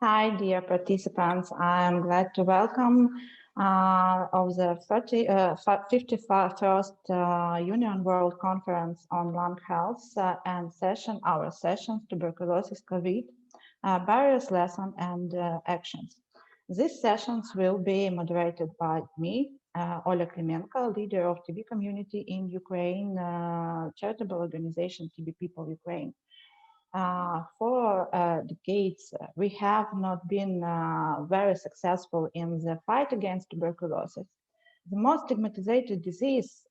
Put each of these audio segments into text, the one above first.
Hi, dear participants. I'm glad to welcome of the 51st Union World Conference on Lung Health and our sessions, Tuberculosis, COVID, Barriers, Lessons and Actions. These sessions will be moderated by me, Oля Klimenko, leader of TB community in Ukraine, charitable organization TB People Ukraine. For decades, we have not been very successful in the fight against tuberculosis. The most stigmatized disease,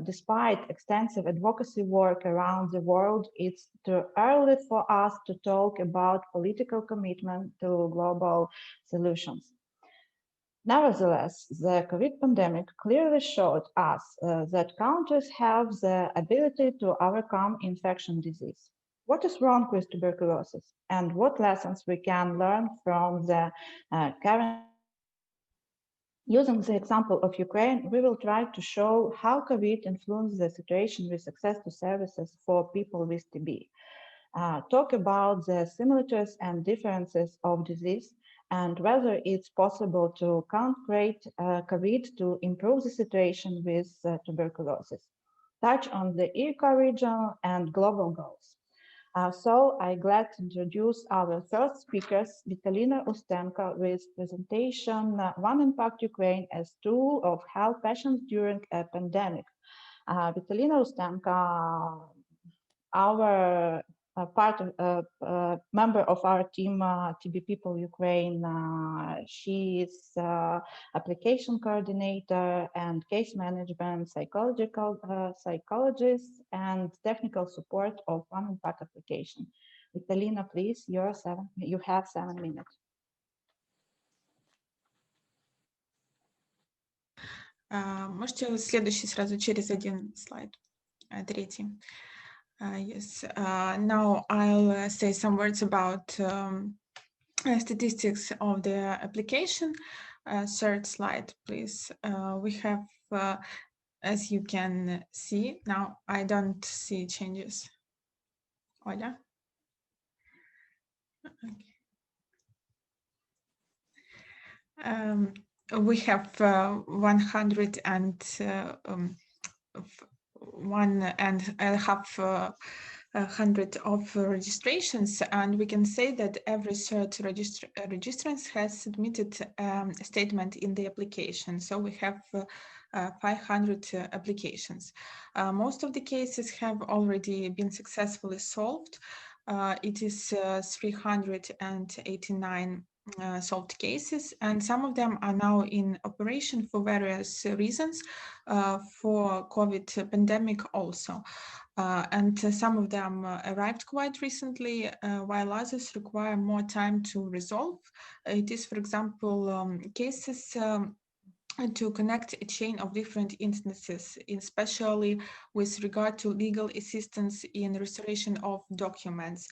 despite extensive advocacy work around the world, it's too early for us to talk about political commitment to global solutions. Nevertheless, the COVID pandemic clearly showed us that countries have the ability to overcome infection disease. What is wrong with tuberculosis and what lessons we can learn from the current? Using the example of Ukraine, we will try to show how COVID influenced the situation with access to services for people with TB. Talk about the similarities and differences of disease and whether it's possible to counteract COVID to improve the situation with tuberculosis. Touch on the ERCA regional and global goals. So I'm glad to introduce our first speakers, Vitalina Ustenko, with presentation One Impact Ukraine as tool of help patients during a pandemic. Vitalina Ustenko, our member of our team, TB People Ukraine. She is application coordinator and case management psychologist and technical support of One Impact application. Vitalina, please, you have 7 minutes. Можете следующий сразу через один слайд, третий. Yes, now I'll say some words about statistics of the application. Third slide, please. We have, as you can see, now I don't see changes. Oля? Okay. We have 100 of registrations, and we can say that every third registrant has submitted a statement in the application. So we have 500 applications. Most of the cases have already been successfully solved. It is 389 solved cases, and some of them are now in operation for various reasons, for COVID pandemic also. And some of them arrived quite recently, while others require more time to resolve. It is, for example, cases to connect a chain of different instances, especially with regard to legal assistance in restoration of documents.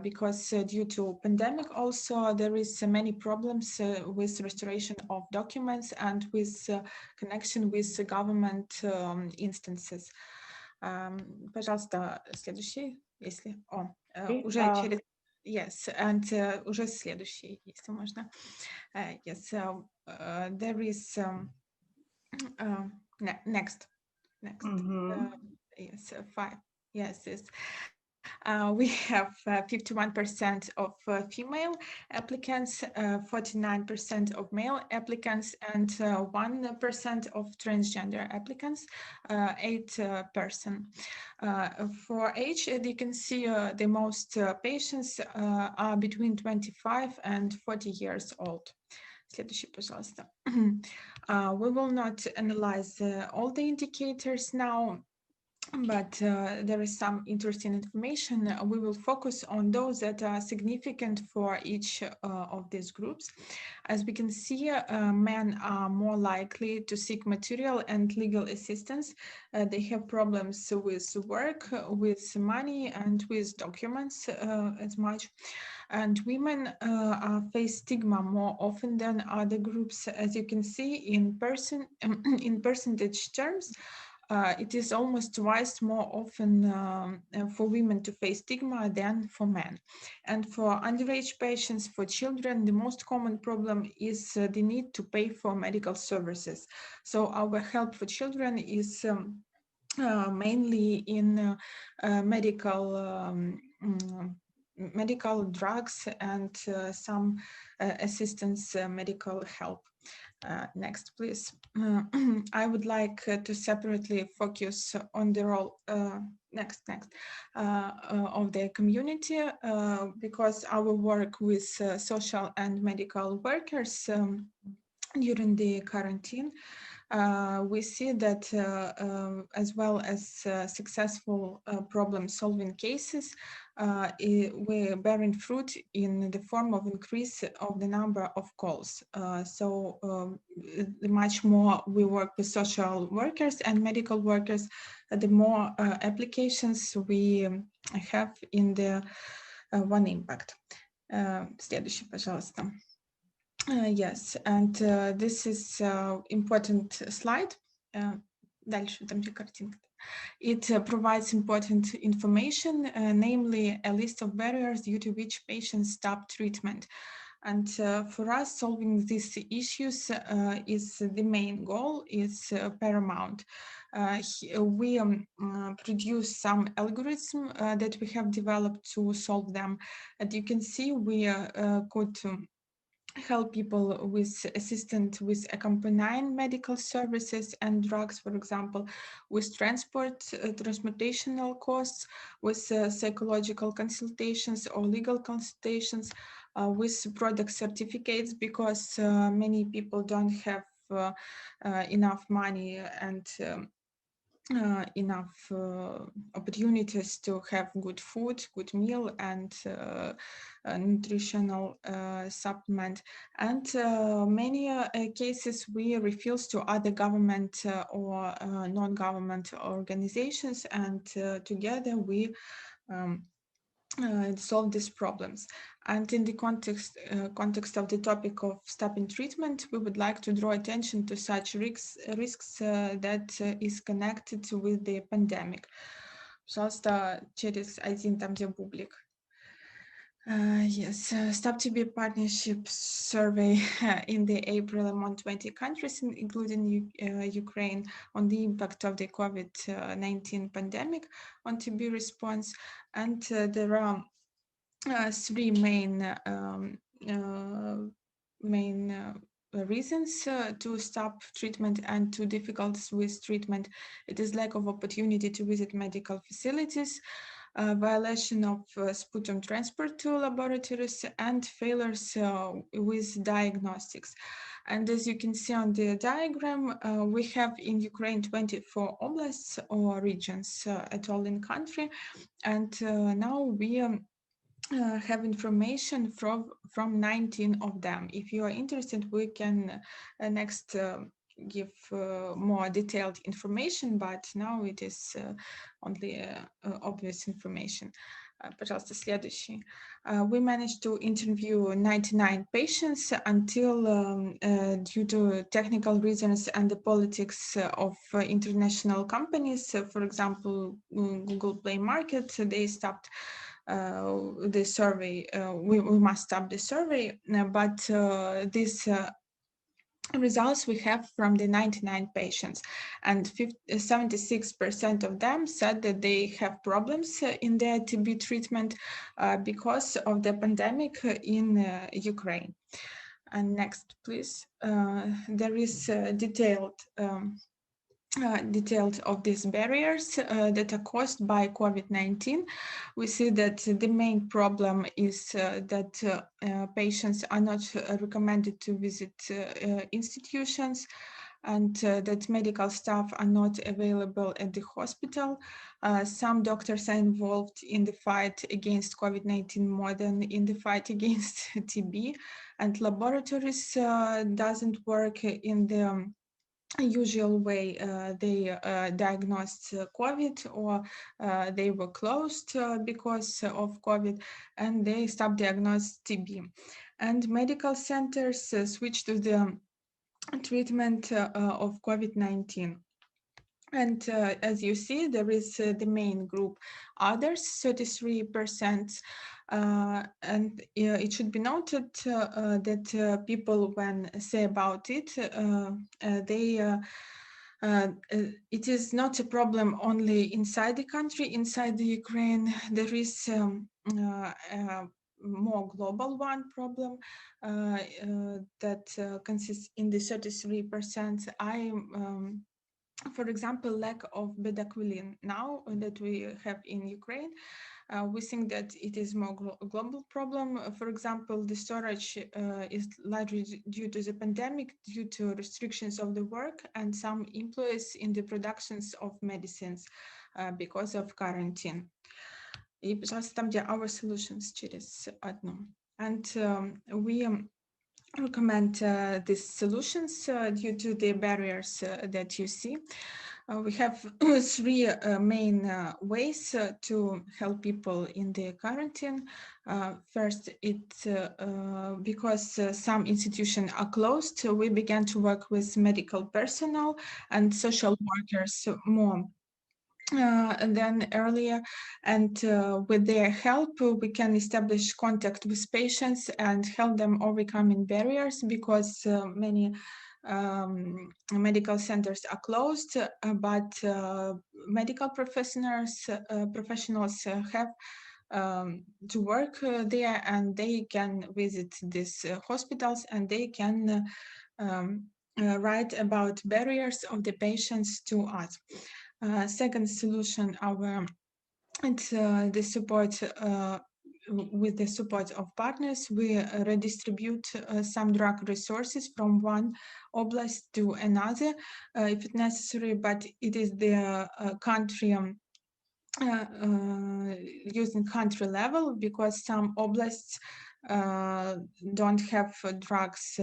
Because due to pandemic also there is many problems with restoration of documents and with connection with government instances. Пожалуйста, следующий, если... уже через... Yes, and уже следующий, если можно. Yes, there is... next. Yes, 5. Yes, yes. We have 51% of female applicants, 49% of male applicants, and 1% of transgender applicants, 8%. For age, you can see the most patients are between 25 and 40 years old. Следующий, пожалуйста. We will not analyze all the indicators now, but there is some interesting information. We will focus on those that are significant for each of these groups. As we can see, men are more likely to seek material and legal assistance. They have problems with work, with money, and with documents as much. And women face stigma more often than other groups. As you can see, in percentage terms, It is almost twice more often for women to face stigma than for men. And for underage patients, for children, the most common problem is the need to pay for medical services. So our help for children is mainly in medical drugs and some assistance medical help. Next, please. I would like to separately focus on the role, of the community, because our work with social and medical workers during the quarantine, we see that as well as successful problem-solving cases, we're bearing fruit in the form of increase of the number of calls. The much more we work with social workers and medical workers, the more applications we have in the One Impact. Следующий, пожалуйста. Yes, and this is important slide. Дальше, там где картинка. It provides important information, namely a list of barriers due to which patients stop treatment. And for us, solving these issues is the main goal, is paramount. We produce some algorithm that we have developed to solve them. And you can see we could help people with assistance with accompanying medical services and drugs, for example, with transportational costs, with psychological consultations or legal consultations, with product certificates, because many people don't have enough money and enough opportunities to have good food, good meal, and nutritional supplement. And many cases we refuse to other government or non-government organizations, and together we solve these problems. And in the context of the topic of stopping treatment, we would like to draw attention to such risks that is connected with the pandemic. Пожалуйста, через один, там где бублик. Yes, Stop TB Partnership survey in the April among 20 countries, including Ukraine, on the impact of the COVID-19 pandemic on TB response. And there are three main reasons to stop treatment and to difficulties with treatment. It is lack of opportunity to visit medical facilities, violation of sputum transport to laboratories, and failures with diagnostics. And as you can see on the diagram, we have in Ukraine 24 oblasts or regions at all in country, and now we have information from 19 of them. If you are interested, we can next give more detailed information, but now it is only obvious information. Пожалуйста, следующий. We managed to interview 99 patients until, due to technical reasons and the politics of international companies, for example, Google Play Market, they stopped the survey. We must stop the survey, but these results we have from the 99 patients, and 76% of them said that they have problems in their TB treatment because of the pandemic in Ukraine. And next, please. There is detailed of these barriers that are caused by COVID-19. We see that the main problem is that patients are not recommended to visit institutions, and that medical staff are not available at the hospital. Some doctors are involved in the fight against COVID-19 more than in the fight against TB, and laboratories doesn't work in the usual way. They diagnosed COVID, or they were closed because of COVID, and they stopped diagnosed TB. And medical centers switched to the treatment of COVID-19. And as you see, there is the main group, others, 33%. And it should be noted that people, when say about it, it is not a problem only inside the country, inside the Ukraine. There is more global one problem that consists in the 33%. For example, lack of bedaquiline now that we have in Ukraine. We think that it is more global problem. For example, the storage is largely due to the pandemic, due to restrictions of the work and some employees in the productions of medicines because of quarantine. И, пожалуйста, там, где our solutions через одну. And we recommend these solutions due to the barriers that you see. We have three main ways to help people in the quarantine. First, because some institutions are closed, we began to work with medical personnel and social workers more than earlier, and with their help we can establish contact with patients and help them overcoming barriers, because many medical centers are closed, but medical professionals have to work there, and they can visit these hospitals, and they can write about barriers of the patients to us. Second solution, it's the support with the support of partners. We redistribute some drug resources from one oblast to another if it's necessary, but it is the country using country level, because some oblasts don't have drugs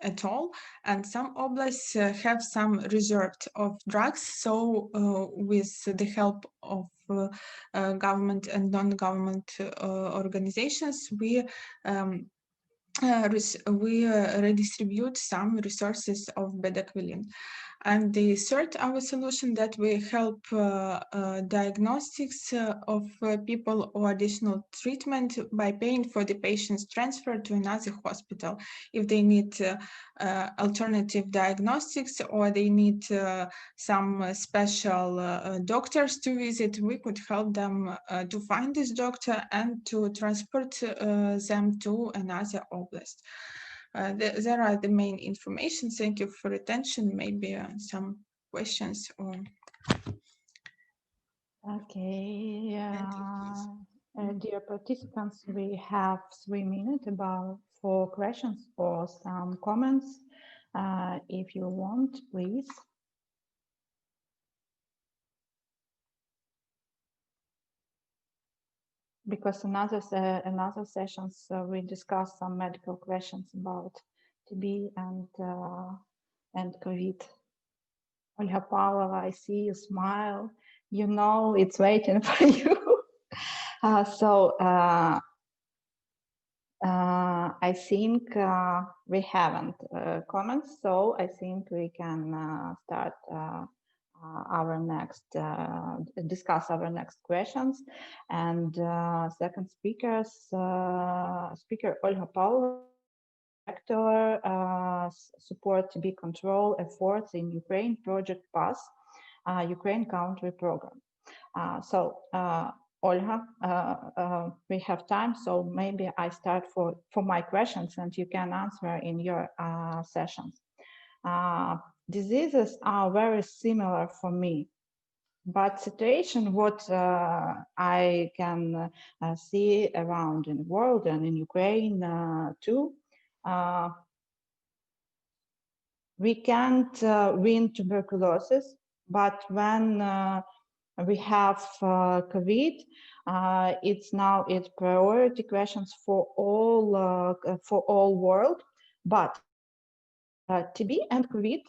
at all, and some oblasts have some reserved of drugs. So with the help of government and non-government organizations, we redistribute some resources of bedaquiline. And the third, our solution, that we help diagnostics of people or additional treatment by paying for the patient's transfer to another hospital. If they need alternative diagnostics, or they need some special doctors to visit, we could help them to find this doctor and to transport them to another oblast. There are the main information. Thank you for attention. Maybe some questions or. Okay, dear participants, we have 3 minutes for questions or some comments. If you want, please. Because another sessions we discuss some medical questions about TB and COVID. Olha, Paula, I see you smile. You know it's waiting for you. I think we haven't comments, so I think we can start our next discuss our next questions. And second speaker Olga Paula, director support TB control efforts in Ukraine project PASS, Ukraine country program. Olga, we have time, so maybe I start for my questions and you can answer in your sessions. Diseases are very similar for me, but situation what I can see around in the world and in Ukraine too, we can't win tuberculosis, but when we have COVID, it's priority questions for all world, but TB and COVID,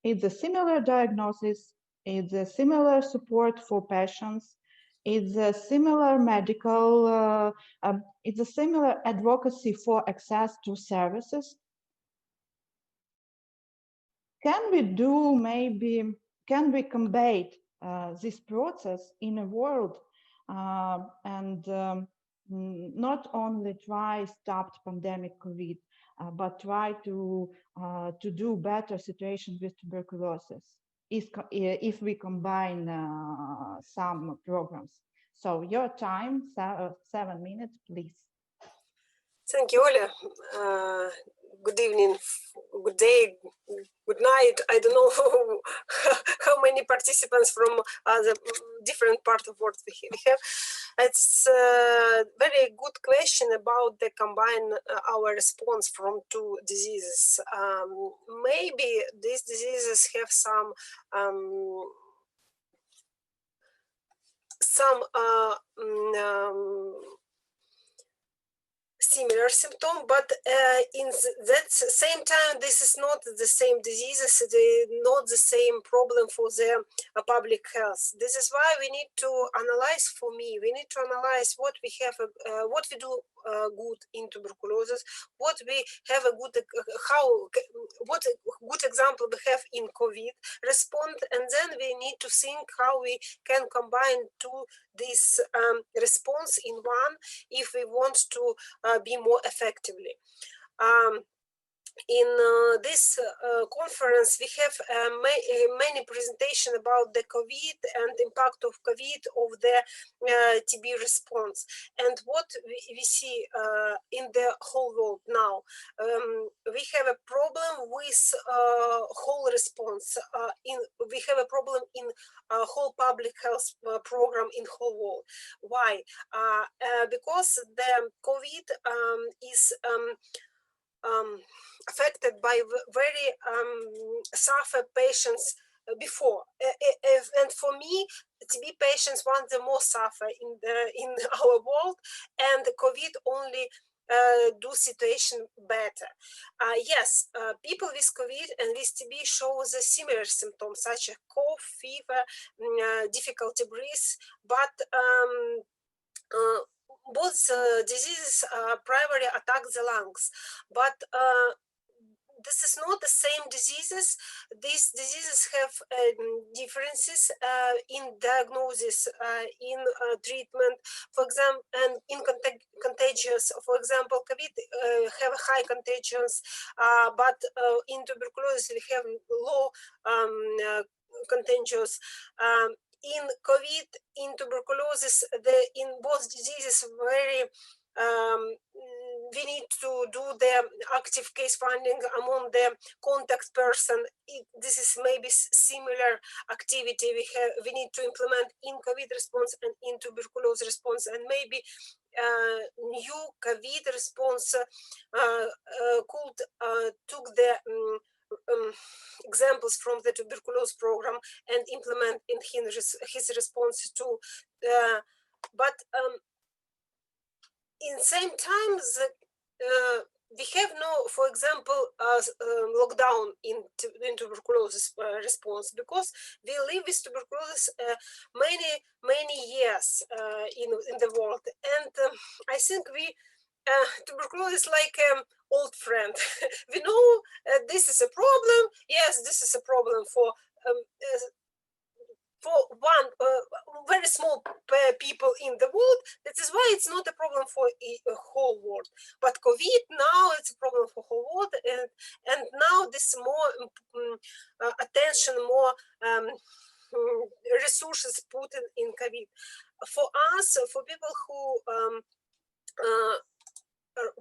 it's a similar diagnosis, it's a similar support for patients, it's a similar medical, it's a similar advocacy for access to services. Can we do maybe can we combat this process in a world and not only try stop pandemic COVID, but try to do better situation with tuberculosis if we combine some programs. So your time, 7 minutes, please. Thank you, Oля. Good evening, good day, good night. I don't know how many participants from the different part of world we have. It's a very good question about the combine our response from two diseases. Maybe these diseases have some similar symptom, but in that same time, this is not the same diseases, not the same problem for the public health. This is why we need to analyze, for me, we need to analyze what we have, what we do good in tuberculosis, what we have a good, what a good example we have in COVID response, and then we need to think how we can combine this response in one if we want to be more effectively. In this conference, we have many presentations about the COVID and impact of COVID of the TB response. And what we see in the whole world now, we have a problem with whole response. We have a problem in whole public health program in whole world. Why? Because the COVID is affected by very suffer patients before, and for me, TB patients want the most suffer in our world, and the COVID only do situation better. Yes, people with COVID and with TB show the similar symptoms such as cough, fever, difficulty breathe, but both diseases primarily attack the lungs, but this is not the same diseases. These diseases have differences in diagnosis, in treatment, for example, and in contagious. For example, COVID have high contagions, but in tuberculosis we have low contagious. In COVID, in tuberculosis, in both diseases, very we need to do the active case finding among the contact person. This is maybe similar activity we need to implement in COVID response and in tuberculosis response, and maybe new COVID response could took the examples from the tuberculosis program and implement in his response too. But in same time, we have no, for example, lockdown in tuberculosis response, because we live with tuberculosis many years in the world, and I think tuberculosis like old friend. We know this is a problem. Yes, this is a problem for one very small people in the world. That is why it's not a problem for a whole world. But COVID now it's a problem for whole world, and now this more attention, more resources put in COVID. For us, for people who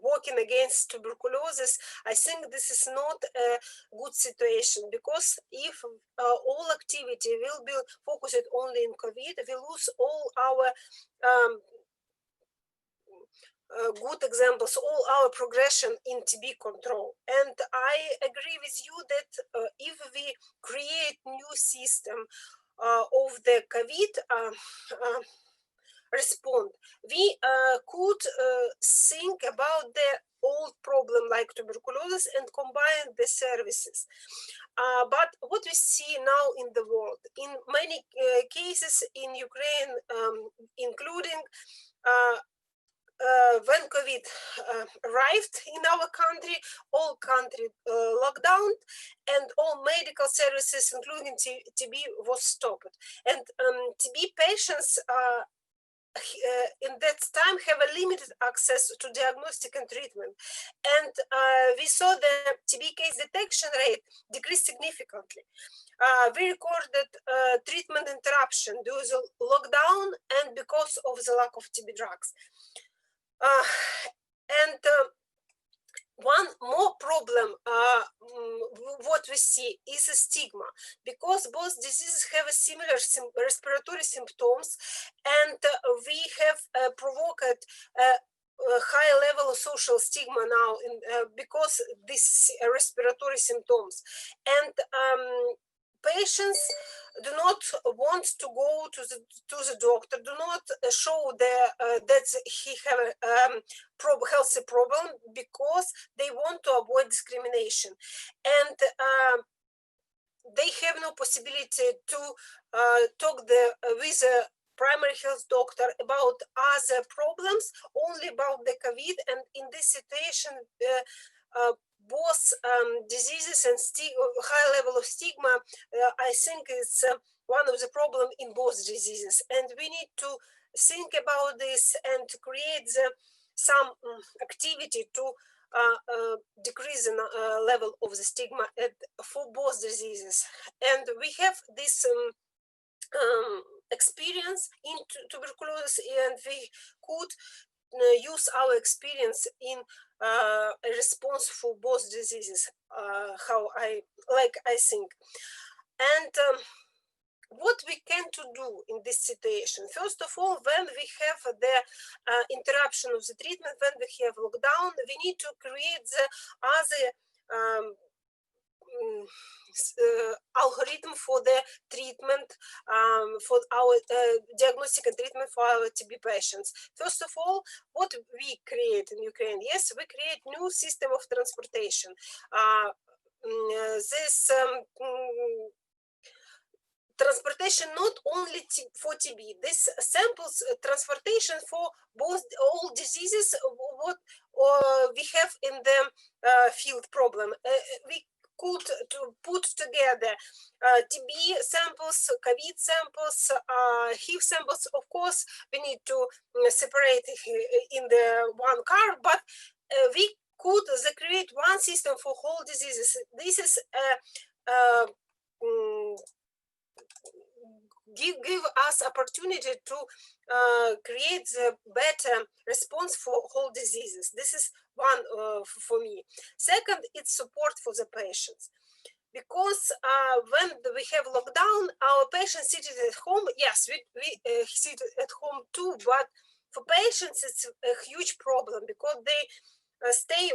working against tuberculosis, I think this is not a good situation, because if all activity will be focused only in COVID, we lose all our good examples, all our progression in TB control. And I agree with you that if we create new system of the COVID respond, we could think about the old problem like tuberculosis and combine the services. But what we see now in the world, in many cases in Ukraine, including when COVID arrived in our country, all country locked down, and all medical services, including TB, was stopped. And TB patients in that time have a limited access to diagnostic and treatment. And we saw the TB case detection rate decrease significantly. We recorded treatment interruption due to lockdown and because of the lack of TB drugs. One more problem what we see is a stigma, because both diseases have a similar respiratory symptoms, and we have provoked a high level of social stigma now because this respiratory symptoms, and patients do not want to go to the doctor, do not show that he have a healthy problem, because they want to avoid discrimination, and they have no possibility to talk with a primary health doctor about other problems, only about the COVID. And in this situation, both diseases and high level of stigma, I think it's one of the problems in both diseases. And we need to think about this and to create some activity to decrease the level of the stigma for both diseases. And we have this experience in tuberculosis, and we could use our experience in a response for both diseases, how I think. And what we can to do in this situation? First of all, when we have the interruption of the treatment, when we have lockdown, we need to create the other algorithm for the treatment, for our diagnostic and treatment for our TB patients. First of all, what we create in Ukraine? Yes, we create new system of transportation. This transportation not only for TB, this samples transportation for both all diseases what we have in the field problem. We could put together TB samples, COVID samples, HIV samples. Of course, we need to separate in the one car, but we could create one system for whole diseases. This is give us opportunity to create the better response for whole diseases. This is one for me. Second, it's support for the patients, because when we have lockdown, our patients sitting at home. Yes, we sit at home too, but for patients it's a huge problem, because they stay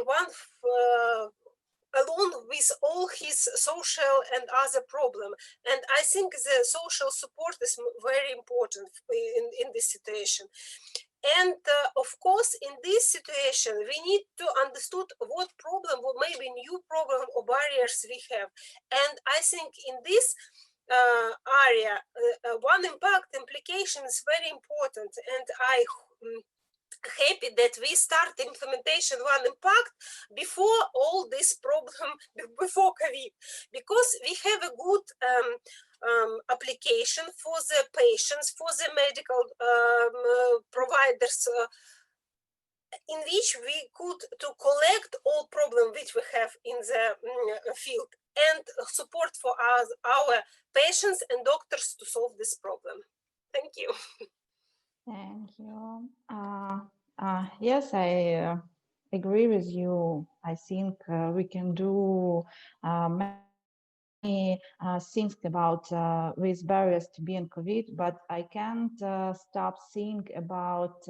alone with all his social and other problem. And I think the social support is very important in this situation. And of course, in this situation, we need to understand what problem, or maybe new problem or barriers we have. And I think in this area, one implication is very important. And I happy that we start implementation one impact before all this problem, before COVID, because we have a good application for the patients, for the medical providers, in which we could to collect all problem which we have in the field, and support for our patients and doctors to solve this problem. Thank you. Thank you. Yes, I agree with you. I think we can do many things about with barriers to be in COVID, but I can't stop thinking about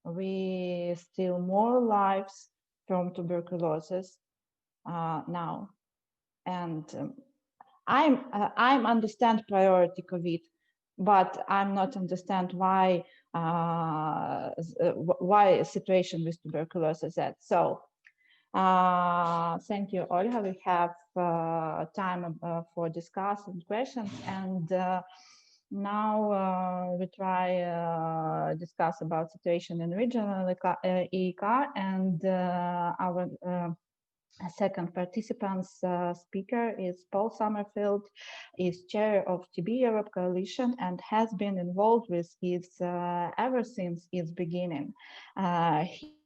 we steal more lives from tuberculosis now, and I'm understand priority COVID, but I'm not understand why a situation with tuberculosis that. So thank you, Olga. We have time for discussion questions, and Now we try discuss about situation in regional EECA, and our second participant speaker is Paul Summerfield, is chair of TB Europe Coalition and has been involved with it ever since its beginning. He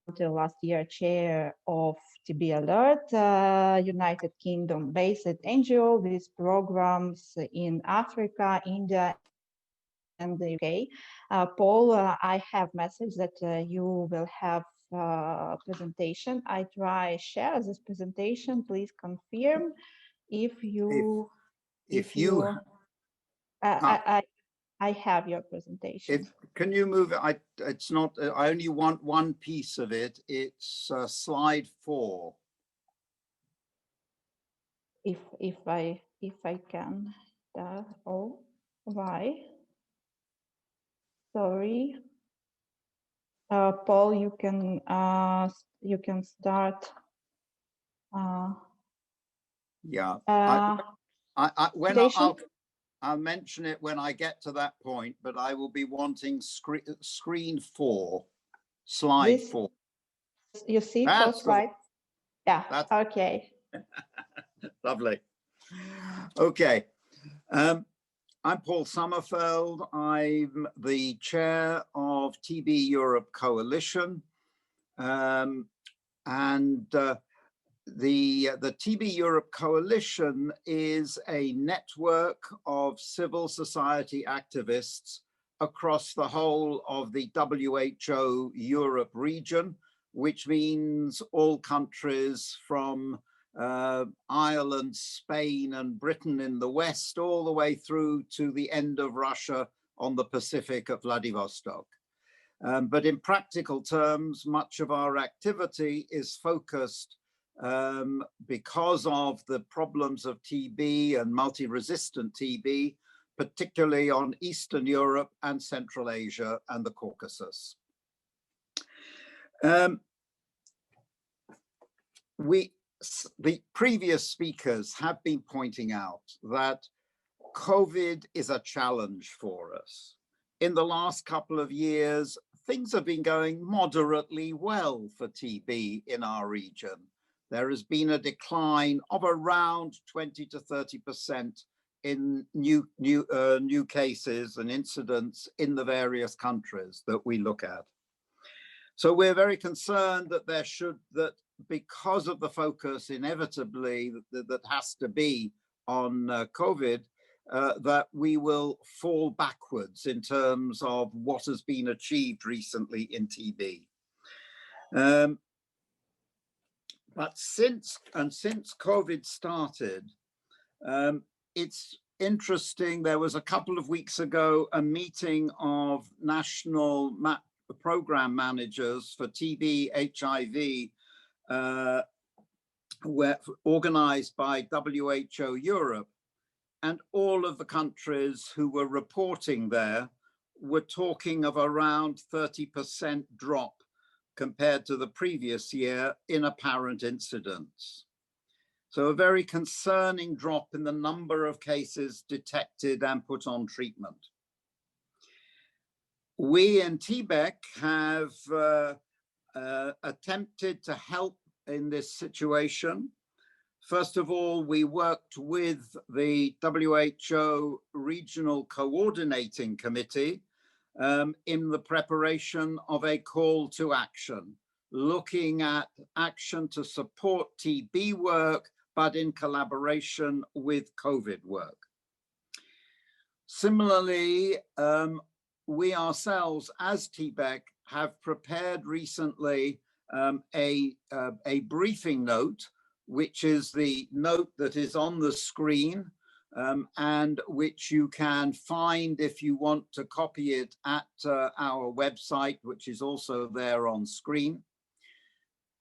until last year chair of TB Alert, United Kingdom based NGO with programs in Africa, India, and the UK. Paul, I have message that you will have presentation. I try share this presentation. Please confirm if you I have your presentation. Can you move it? It's not. I only want one piece of it. It's slide 4. If I can. Oh, why? Sorry. Paul, you can start. Yeah. I'll mention it when I get to that point, but I will be wanting screen 4, slide 4. You see first slide? Yeah. Okay. Lovely. Okay. I'm Paul Summerfield. I'm the chair of TB Europe Coalition, and the TB Europe Coalition is a network of civil society activists across the whole of the WHO Europe region, which means all countries from Ireland, Spain, and Britain in the west, all the way through to the end of Russia on the Pacific at Vladivostok. But in practical terms, much of our activity is focused because of the problems of TB and multi-resistant TB, particularly on Eastern Europe and Central Asia and the Caucasus. The previous speakers have been pointing out that COVID is a challenge for us. In the last couple of years, things have been going moderately well for TB in our region. There has been a decline of around 20 to 30% in new cases and incidents in the various countries that we look at. So we're very concerned that because of the focus inevitably that has to be on COVID, that we will fall backwards in terms of what has been achieved recently in TB. But since COVID started, it's interesting. There was a couple of weeks ago a meeting of national program managers for TB, HIV, organized by WHO Europe, and all of the countries who were reporting there were talking of around 30% drop compared to the previous year in apparent incidents. So a very concerning drop in the number of cases detected and put on treatment. We in TBEC have attempted to help in this situation. First of all, we worked with the WHO Regional Coordinating Committee in the preparation of a call to action, looking at action to support TB work, but in collaboration with COVID work. Similarly, we ourselves as TBEC have prepared recently a briefing note, which is the note that is on the screen, and which you can find if you want to copy it at our website, which is also there on screen.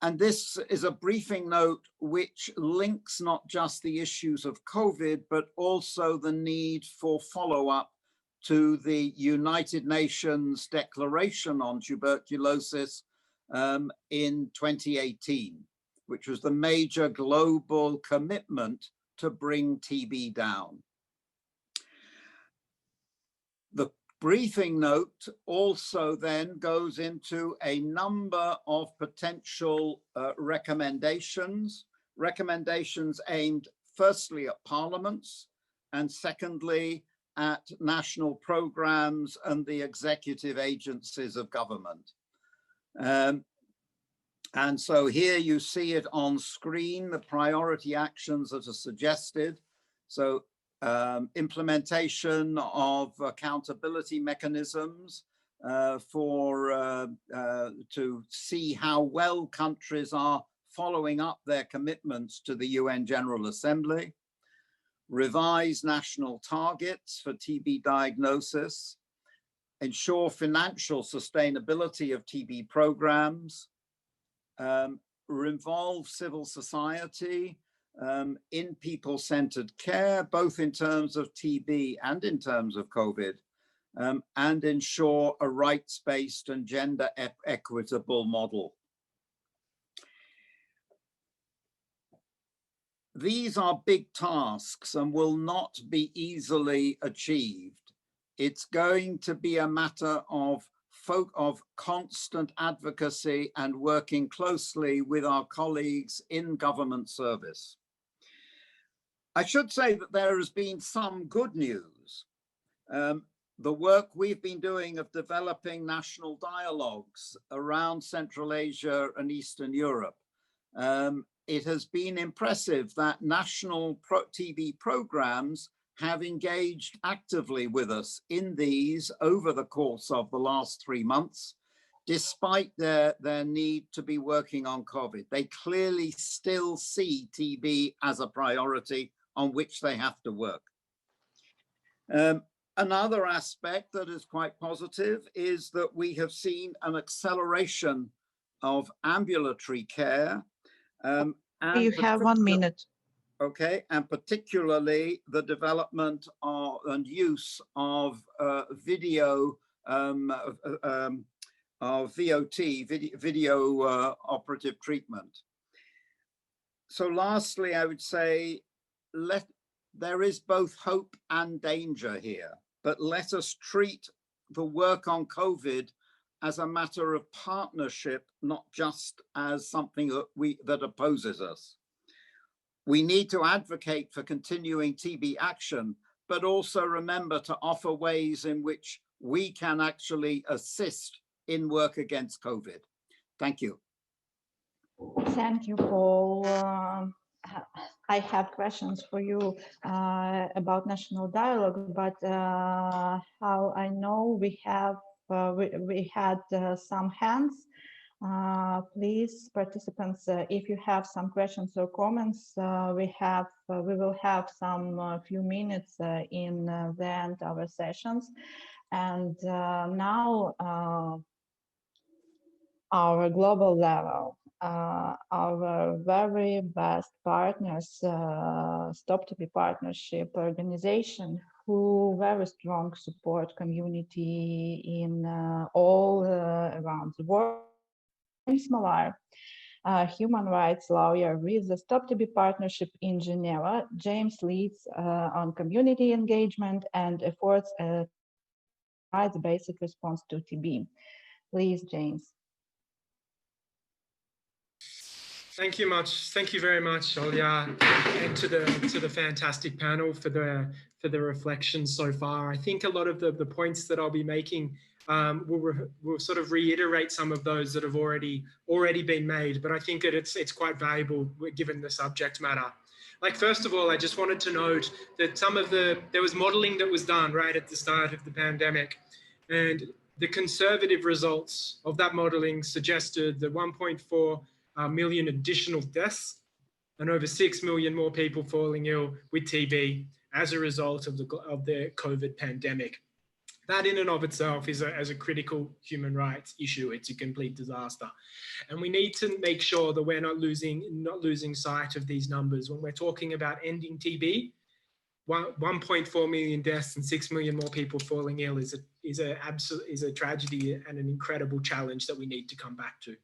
And this is a briefing note which links not just the issues of COVID, but also the need for follow-up to the United Nations Declaration on Tuberculosis in 2018, which was the major global commitment to bring TB down. briefing note also then goes into a number of potential recommendations aimed firstly at parliaments and secondly at national programs and the executive agencies of government. And so here you see it on screen, the priority actions that are suggested. So implementation of accountability mechanisms to see how well countries are following up their commitments to the UN General Assembly, revise national targets for TB diagnosis, ensure financial sustainability of TB programs, involve civil society in people-centered care, both in terms of TB and in terms of COVID, and ensure a rights-based and gender equitable model. These are big tasks and will not be easily achieved. It's going to be a matter of constant advocacy and working closely with our colleagues in government service. I should say that there has been some good news. The work we've been doing of developing national dialogues around Central Asia and Eastern Europe, it has been impressive that national TB programs have engaged actively with us in these over the course of the last 3 months, despite their need to be working on COVID. They clearly still see TB as a priority on which they have to work. Another aspect that is quite positive is that we have seen an acceleration of ambulatory care. You have 1 minute. Okay, and particularly the development and use of video, of VOT, video operative treatment. So lastly, I would say, there is both hope and danger here, but let us treat the work on COVID as a matter of partnership, not just as something that opposes us. We need to advocate for continuing TB action, but also remember to offer ways in which we can actually assist in work against COVID. Thank you. Thank you, Paul. I have questions for you about national dialogue, but how I know we have we had some hands. Please, participants, if you have some questions or comments, we will have some few minutes in the end of our sessions. And now our global level, our very best partners, Stop TB Partnership organization, who very strong support community in all around the world. James Millar, human rights lawyer with the Stop TB Partnership in Geneva. James leads on community engagement and efforts to provide the basic response to TB. Please, James. Thank you very much, Olya, and to the fantastic panel for the reflections so far. I think a lot of the points that I'll be making will sort of reiterate some of those that have already been made, but I think that it's quite valuable given the subject matter. Like, first of all, I just wanted to note that there was modeling that was done right at the start of the pandemic, and the conservative results of that modeling suggested that 1.4 million additional deaths and over 6 million more people falling ill with TB as a result of the COVID pandemic. That in and of itself is a critical human rights issue. It's a complete disaster. And we need to make sure that we're not losing sight of these numbers. When we're talking about ending TB, 1.4 million deaths and 6 million more people falling ill is a tragedy and an incredible challenge that we need to come back to.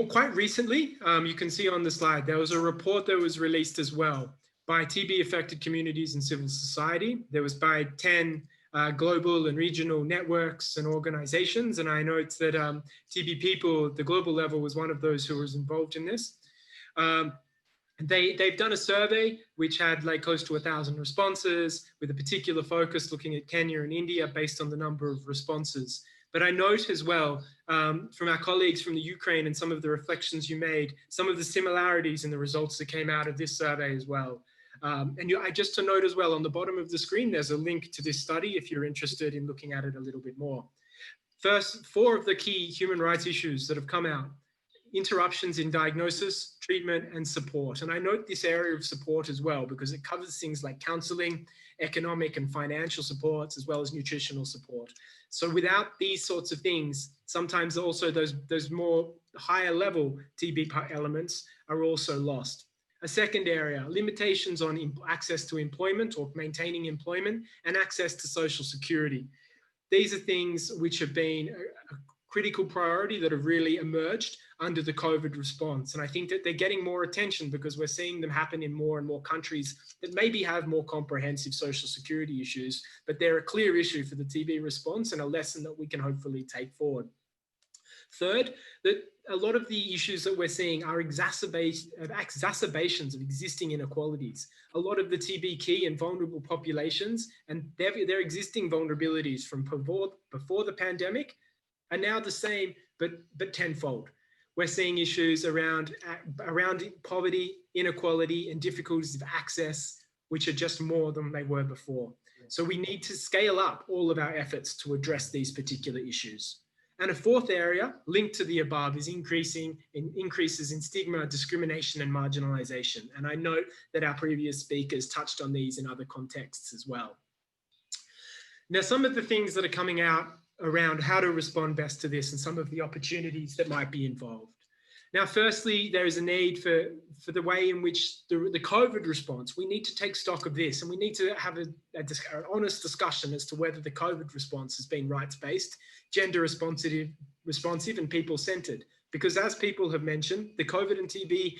Quite recently, you can see on the slide, there was a report that was released as well by TB affected communities and civil society. There was by 10 global and regional networks and organizations. And I note that TB People, the global level, was one of those who was involved in this. They've done a survey which had like close to 1,000 responses with a particular focus looking at Kenya and India based on the number of responses. But I note as well from our colleagues from the Ukraine and some of the reflections you made, some of the similarities in the results that came out of this survey as well. Just to note as well, on the bottom of the screen, there's a link to this study if you're interested in looking at it a little bit more. First, 4 of the key human rights issues that have come out: interruptions in diagnosis, treatment, and support. And I note this area of support as well, because it covers things like counseling, economic and financial supports, as well as nutritional support. So without these sorts of things, sometimes also those more higher level TB elements are also lost. A second area, limitations on access to employment or maintaining employment and access to social security. These are things which have been a critical priority that have really emerged under the COVID response. And I think that they're getting more attention because we're seeing them happen in more and more countries that maybe have more comprehensive social security issues, but they're a clear issue for the TB response and a lesson that we can hopefully take forward. Third, that a lot of the issues that we're seeing are exacerbations of existing inequalities. A lot of the TB key and vulnerable populations and their existing vulnerabilities from before the pandemic are now the same, but tenfold. We're seeing issues around poverty, inequality, and difficulties of access, which are just more than they were before. So we need to scale up all of our efforts to address these particular issues. And a fourth area linked to the above is increases in stigma, discrimination, and marginalization. And I note that our previous speakers touched on these in other contexts as well. Now, some of the things that are coming out around how to respond best to this and some of the opportunities that might be involved. Now, firstly, there is a need for the way in which the COVID response, we need to take stock of this, and we need to have an honest discussion as to whether the COVID response has been rights-based, gender responsive, and people-centered. Because as people have mentioned, the COVID and TB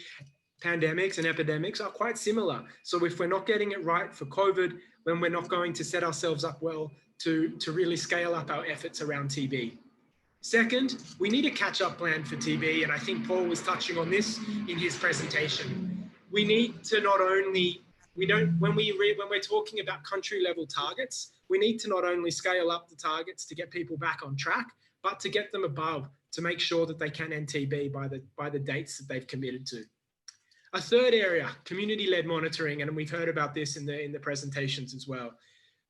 pandemics and epidemics are quite similar. So if we're not getting it right for COVID, then we're not going to set ourselves up well to really scale up our efforts around TB. Second, we need a catch-up plan for TB, and I think Paul was touching on this in his presentation. We need to not only, when we're talking about country-level targets, we need to not only scale up the targets to get people back on track, but to get them above to make sure that they can end TB by the dates that they've committed to. A third area, community-led monitoring, and we've heard about this in the presentations as well.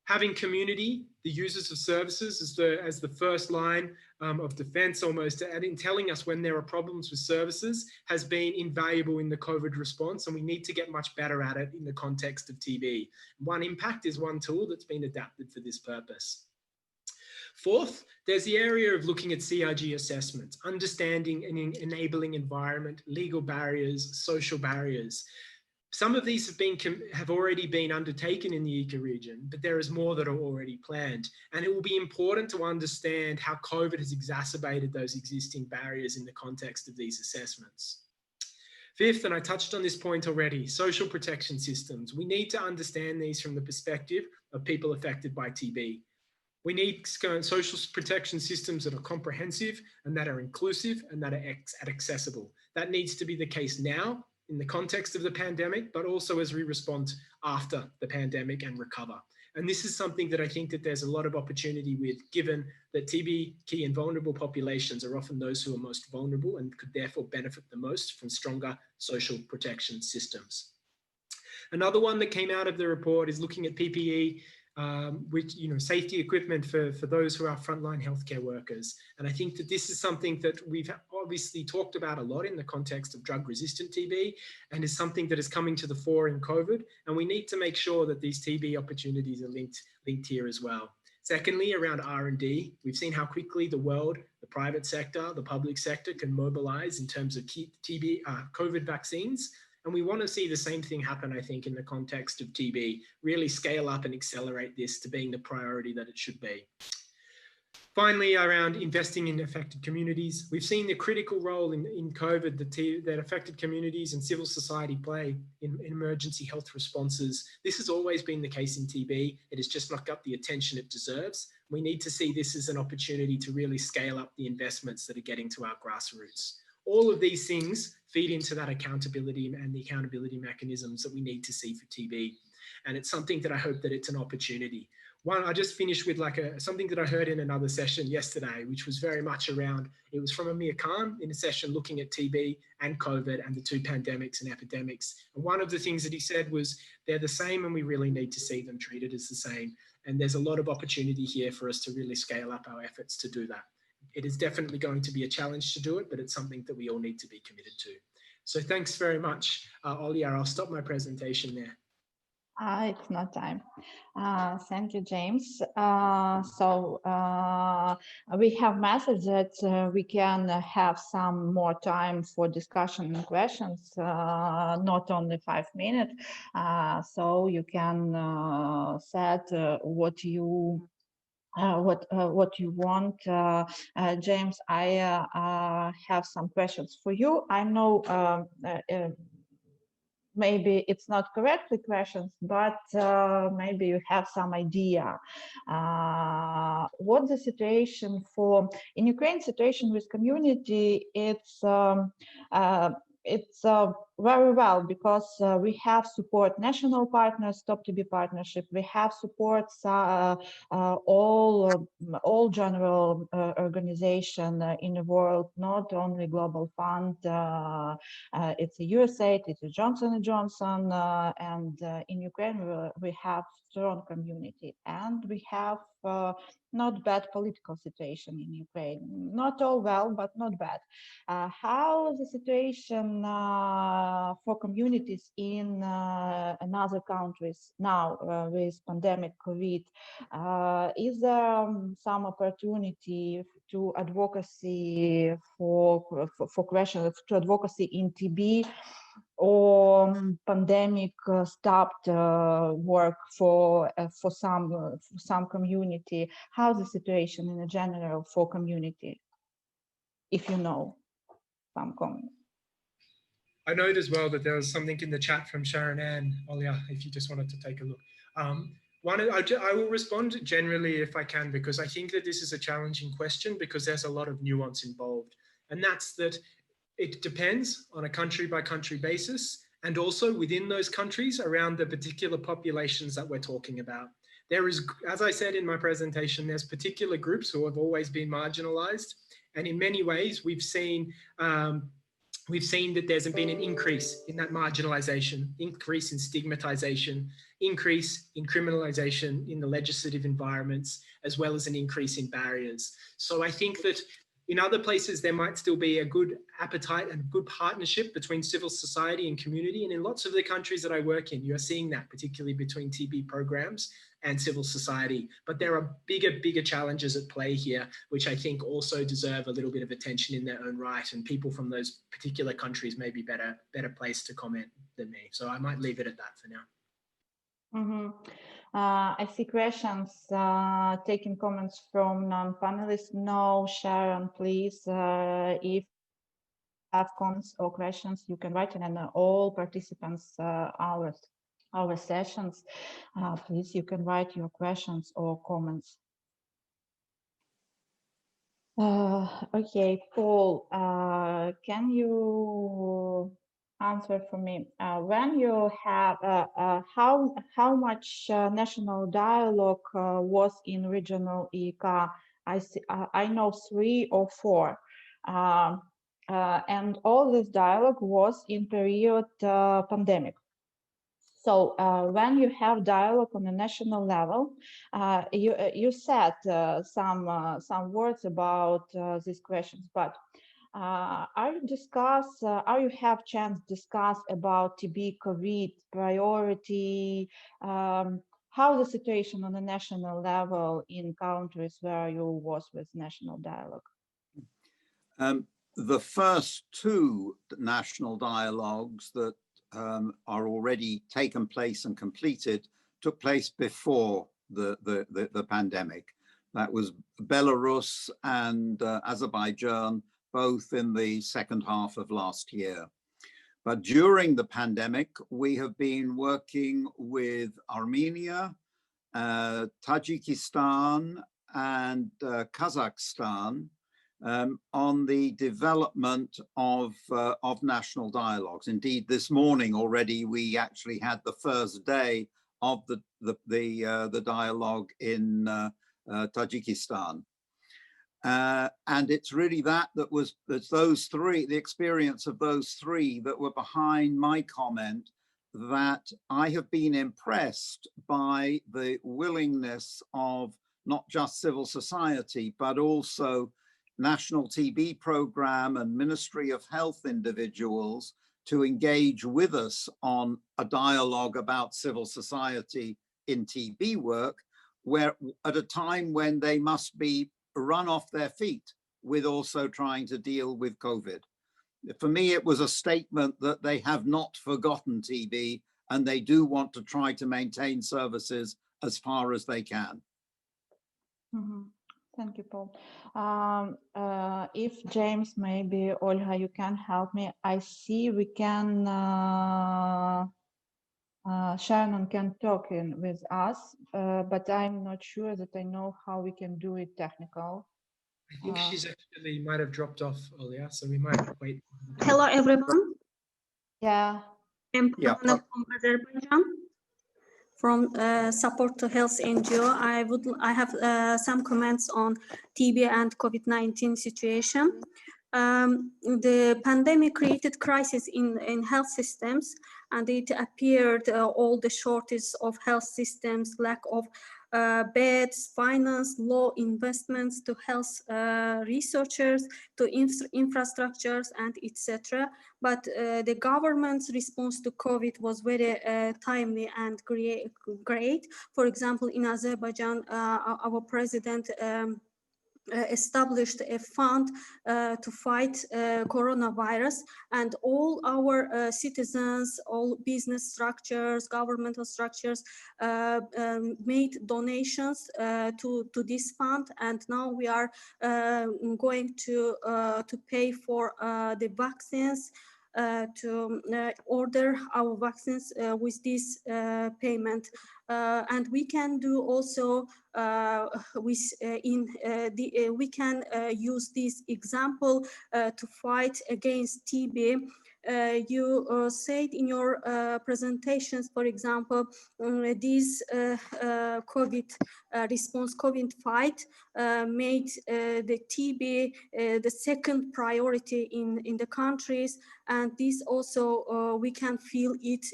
Having community, the users of services as the first line of defense almost, and in telling us when there are problems with services has been invaluable in the COVID response, and we need to get much better at it in the context of TB. One Impact is one tool that's been adapted for this purpose. Fourth, there's the area of looking at CRG assessments, understanding an enabling environment, legal barriers, social barriers. Some of these have already been undertaken in the ecoregion, but there is more that are already planned. And it will be important to understand how COVID has exacerbated those existing barriers in the context of these assessments. Fifth, and I touched on this point already, social protection systems. We need to understand these from the perspective of people affected by TB. We need social protection systems that are comprehensive and that are inclusive and that are accessible. That needs to be the case now in the context of the pandemic, but also as we respond after the pandemic and recover. And this is something that I think that there's a lot of opportunity with, given that TB key and vulnerable populations are often those who are most vulnerable and could therefore benefit the most from stronger social protection systems. Another one that came out of the report is looking at PPE, which, safety equipment for those who are frontline healthcare workers. And I think that this is something that we've obviously talked about a lot in the context of drug-resistant TB, and is something that is coming to the fore in COVID. And we need to make sure that these TB opportunities are linked here as well. Secondly, around R&D, we've seen how quickly the world, the private sector, the public sector can mobilize in terms of COVID vaccines. And we want to see the same thing happen, I think, in the context of TB, really scale up and accelerate this to being the priority that it should be. Finally, around investing in affected communities, we've seen the critical role in COVID that affected communities and civil society play in emergency health responses. This has always been the case in TB. It has just not got the attention it deserves. We need to see this as an opportunity to really scale up the investments that are getting to our grassroots. All of these things feed into that accountability and the accountability mechanisms that we need to see for TB. And it's something that I hope that it's an opportunity. One, I just finished with something that I heard in another session yesterday, which was very much around, it was from Amir Khan in a session looking at TB and COVID and the two pandemics and epidemics. And one of the things that he said was, they're the same and we really need to see them treated as the same. And there's a lot of opportunity here for us to really scale up our efforts to do that. It is definitely going to be a challenge to do it, but it's something that we all need to be committed to. So thanks very much, Olia. I'll stop my presentation there. It's not time. Thank you, James. We have messaged that we can have some more time for discussion and questions, not only 5 minutes. So you can set what you want. James, I have some questions for you. I know maybe it's not correctly questions, but maybe you have some idea what the situation in Ukraine situation with community. It's very well, because we have support national partners, Stop TB Partnership. We have support all general organization in the world, not only Global Fund. It's a USAID, it's a Johnson & Johnson, and in Ukraine we have strong community, and we have not bad political situation in Ukraine. Not all well, but not bad. How the situation for communities in other countries now with pandemic COVID? Is there some opportunity to advocacy for questions to advocacy in TB, or pandemic stopped work for some community? How's the situation in general for community, if you know some comments? I note as well that there was something in the chat from Sharon Ann, Olia, if you just wanted to take a look. I will respond generally if I can, because I think that this is a challenging question, because there's a lot of nuance involved. And that's that it depends on a country by country basis, and also within those countries around the particular populations that we're talking about. There is, as I said in my presentation, there's particular groups who have always been marginalized. And in many ways, we've seen that there's been an increase in that marginalization, increase in stigmatization, increase in criminalization in the legislative environments, as well as an increase in barriers. So I think that in other places, there might still be a good appetite and good partnership between civil society and community. And in lots of the countries that I work in, you're seeing that, particularly between TB programs and civil society. But there are bigger challenges at play here, which I think also deserve a little bit of attention in their own right. And people from those particular countries may be better placed to comment than me. So I might leave it at that for now. Mm-hmm. I see questions, taking comments from non-panelists. No, Sharon, please, if you have comments or questions, you can write it, and all participants, our sessions, please, you can write your questions or comments. Okay, Paul, can you answer for me? When you have how much national dialogue was in regional EK? I know 3 or 4, and all this dialogue was in period pandemic. So when you have dialogue on a national level, you said some words about these questions, but are you have chance to discuss about TB, COVID priority, how the situation on a national level in countries where you was with national dialogue? The first 2 national dialogues that are already taken place and completed took place before the pandemic. That was Belarus and Azerbaijan, both in the second half of last year. But during the pandemic, we have been working with Armenia, Tajikistan, and Kazakhstan on the development of national dialogues. Indeed, this morning already, we actually had the first day of the dialogue in Tajikistan. And it's really it's those three, the experience of those three that were behind my comment that I have been impressed by the willingness of not just civil society, but also National TB Program and Ministry of Health individuals to engage with us on a dialogue about civil society in TB work, where at a time when they must be run off their feet with also trying to deal with COVID. For me, it was a statement that they have not forgotten TB and they do want to try to maintain services as far as they can. Mm-hmm. Thank you, Paul. If James, maybe Olga, you can help me. I see we can, Shannon can talk in with us, but I'm not sure that I know how we can do it technical. I think she's actually might have dropped off, Olya, so we might wait. Hello, everyone. Yeah. I'm Pamela from Azerbaijan, from Support to Health NGO. I have some comments on TB and COVID-19 situation. The pandemic created crisis in health systems, and it appeared all the shortage of health systems, lack of beds, finance, low investments to health researchers, to infrastructures, and etc. But the government's response to COVID was very timely and great. For example, in Azerbaijan, our president established a fund to fight coronavirus, and all our citizens, all business structures, governmental structures made donations to this fund, and now we are going to pay for the vaccines, to order our vaccines with this payment. And we can do also we can use this example to fight against TB. You said in your presentations, for example, this COVID response, COVID fight made the TB the second priority in the countries, and this also we can feel it,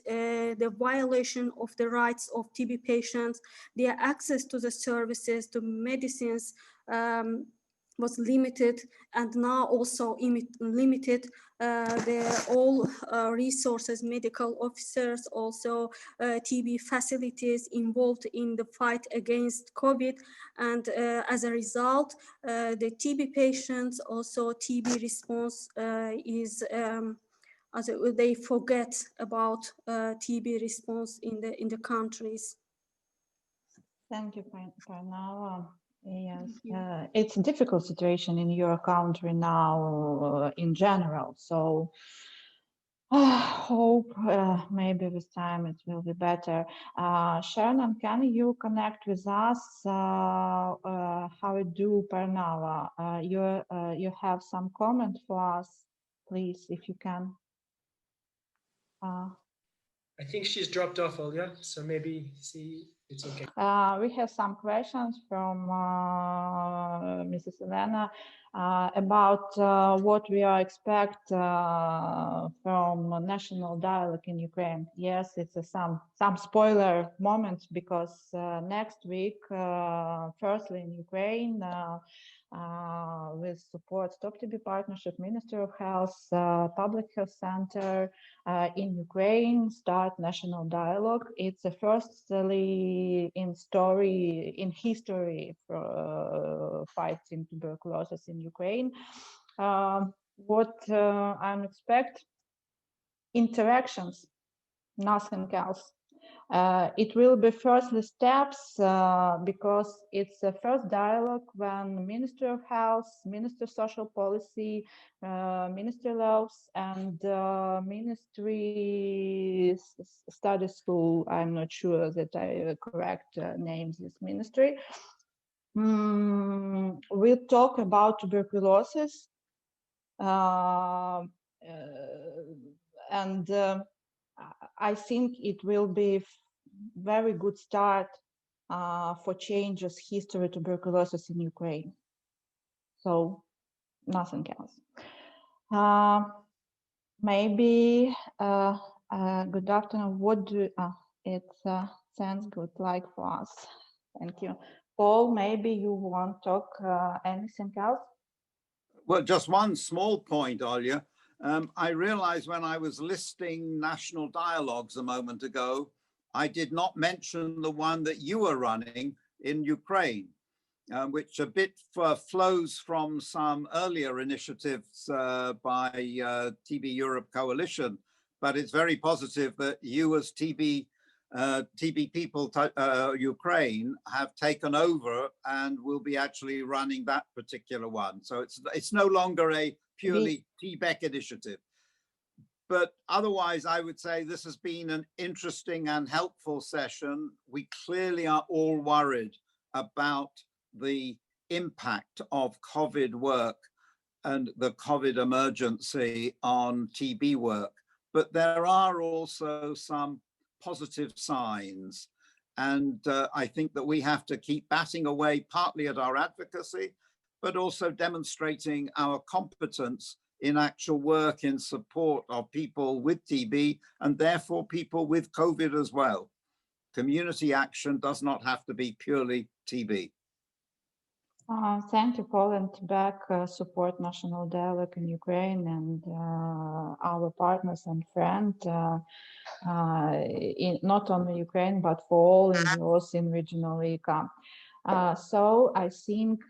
the violation of the rights of TB patients, their access to the services, to medicines was limited, and now also limited. All resources, medical officers, also TB facilities involved in the fight against COVID, and as a result, the TB patients, also TB response is as they forget about TB response in the countries. Thank you, Parnava. Yes, it's a difficult situation in your country now in general. So I hope maybe with time it will be better. Shannon, can you connect with us? How do Parnava? You have some comment for us, please, if you can. I think she's dropped off, Olya, so maybe see it's okay. We have some questions from Mrs. Elena about what we are expect from national dialogue in Ukraine. Yes, it's some spoiler moments because next week, firstly in Ukraine, with support Stop TB Partnership, Ministry of Health, Public Health Center in Ukraine start national dialogue. It's the firstly in history for fighting tuberculosis in Ukraine. What I'm expect interactions, nothing else. It will be firstly steps because it's a first dialogue when Ministry of Health, Ministry of Social Policy, Ministry Laws, and Ministry Study School. I'm not sure that I correct names this ministry. We'll talk about tuberculosis and I think it will be very good start for changes history tuberculosis in Ukraine. So nothing else. Maybe good afternoon. What do it sounds good like for us? Thank you. Paul, maybe you want to talk anything else? Well, just one small point, Olya. I realized when I was listing national dialogues a moment ago, I did not mention the one that you were running in Ukraine, which a bit flows from some earlier initiatives by TB Europe Coalition. But it's very positive that you as TB People Ukraine have taken over and will be actually running that particular one. So it's no longer a purely TBEC initiative. But otherwise, I would say this has been an interesting and helpful session. We clearly are all worried about the impact of COVID work and the COVID emergency on TB work. But there are also some positive signs. And I think that we have to keep batting away partly at our advocacy, but also demonstrating our competence in actual work in support of people with TB and therefore people with COVID as well. Community action does not have to be purely TB. Thank you, Paul, and back support national dialogue in Ukraine and our partners and friends in not only Ukraine but for all NGOs in regional ECA. So I think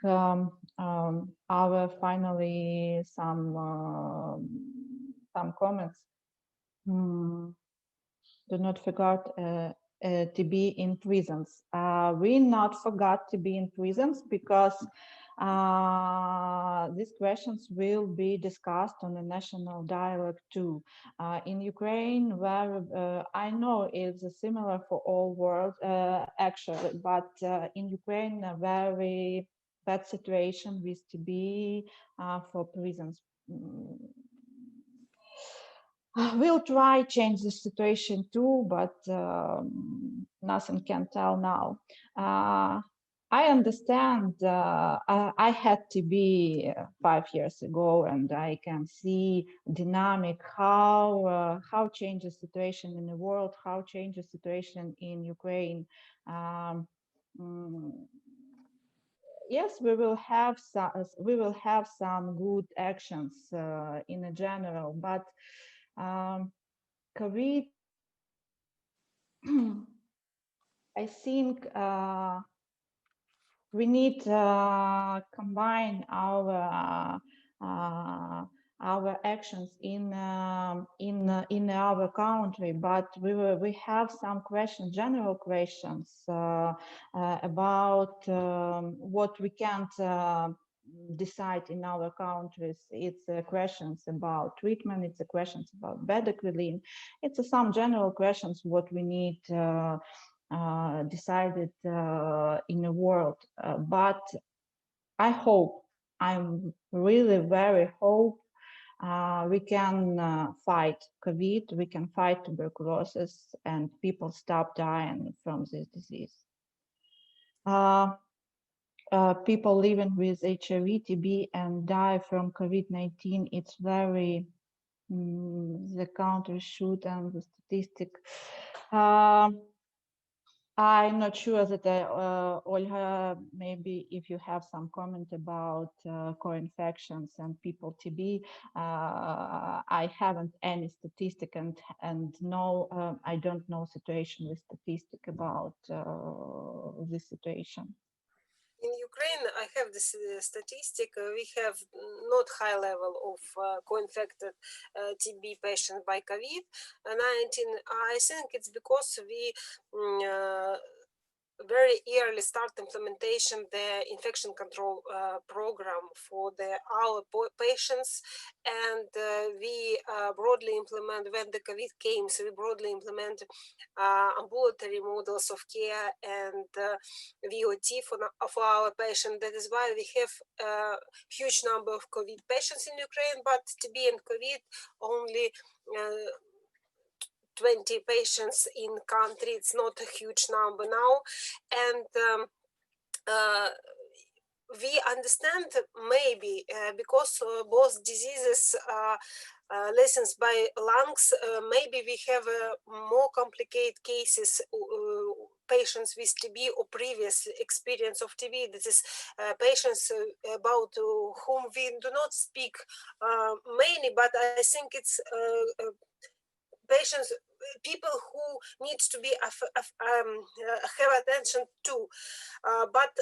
our finally some comments. Do not forget to be in prisons. We not forgot to be in prisons because these questions will be discussed on the national dialogue too. In Ukraine, where I know it's similar for all world actually, but in Ukraine, a very bad situation with TB for prisons. We'll try change the situation too, but nothing can tell now. I understand. I had TB 5 years ago, and I can see dynamic how changes situation in the world, how changes situation in Ukraine. Yes, we will have some good actions in a general, but COVID, I think we need to combine our actions in our country, but we have some questions, general questions about what we can't decide in our countries. It's questions about treatment, it's questions about better clean. It's some general questions what we need decided in the world. But I'm really very hope we can fight COVID, we can fight tuberculosis, and people stop dying from this disease. People living with HIV, TB, and die from COVID-19, it's very, the country should and the statistic. I'm not sure that Olga, maybe if you have some comment about co-infections and people TB, I haven't any statistic and no, I don't know situation with statistic about this situation. in Ukraine, I have this statistic. We have not high level of co-infected TB patients by COVID-19. I think it's because we very early start implementation the infection control program for our patients, and we broadly implement, when the COVID came, so we broadly implement ambulatory models of care and VOT for our patients. That is why we have a huge number of COVID patients in Ukraine, but TB and COVID only 20 patients in country. It's not a huge number now, and we understand maybe because both diseases are licensed by lungs, maybe we have more complicated cases, patients with TB or previous experience of TB. This is patients about whom we do not speak many, but I think it's patients, people who need to be have attention to. But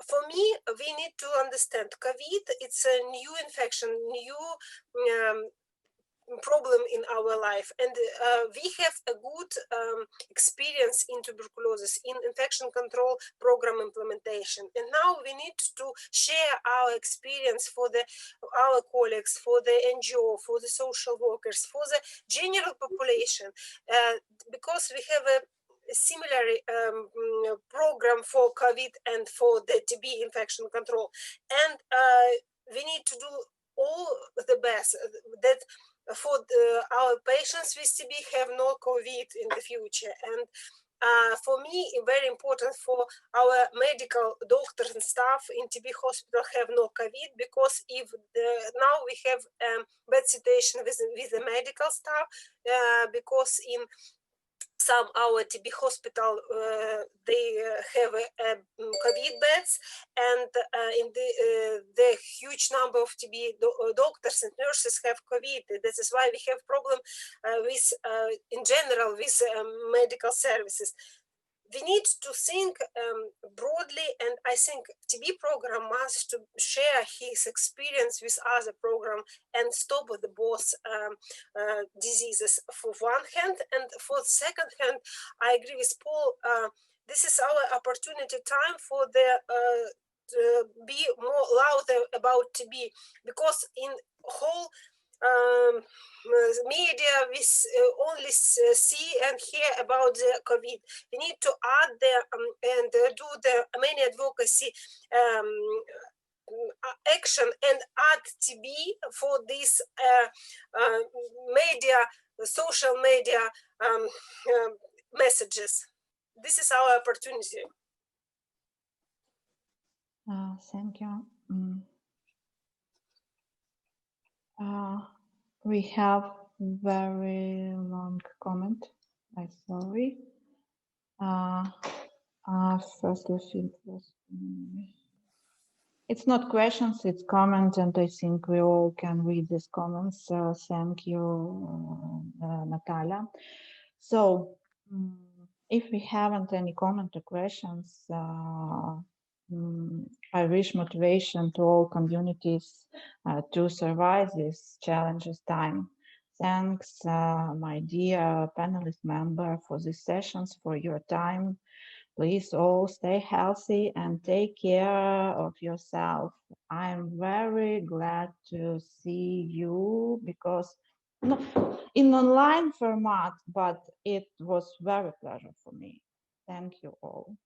for me, we need to understand COVID, it's a new infection, new problem in our life, and we have a good experience in tuberculosis, in infection control program implementation, and now we need to share our experience for our colleagues, for the NGO, for the social workers, for the general population, because we have a similar program for COVID and for the TB infection control, and we need to do all the best that for our patients with TB have no COVID in the future. And for me, very important for our medical doctors and staff in TB hospital have no COVID, because if now we have bad situation with the medical staff, because in some our TB hospital they have COVID beds, and in the huge number of TB doctors and nurses have COVID. This is why we have problem with in general with medical services. We need to think broadly, and I think TB program must to share his experience with other program and stop the both diseases for one hand, and for the second hand, I agree with Paul. This is our opportunity time for the to be more louder about TB, because in whole media we only see and hear about the COVID. We need to add there and do the many advocacy action and add TB for this media, social media messages. This is our opportunity. Thank you. We have very long comment. I'm sorry. First, it's not questions, it's comments, and I think we all can read these comments. So thank you, Natalia. So if we haven't any comment or questions, I wish motivation to all communities to survive this challenging time. Thanks, my dear panelist member, for these sessions, for your time. Please all stay healthy and take care of yourself. I'm very glad to see you, because in online format, but it was very pleasure for me. Thank you all.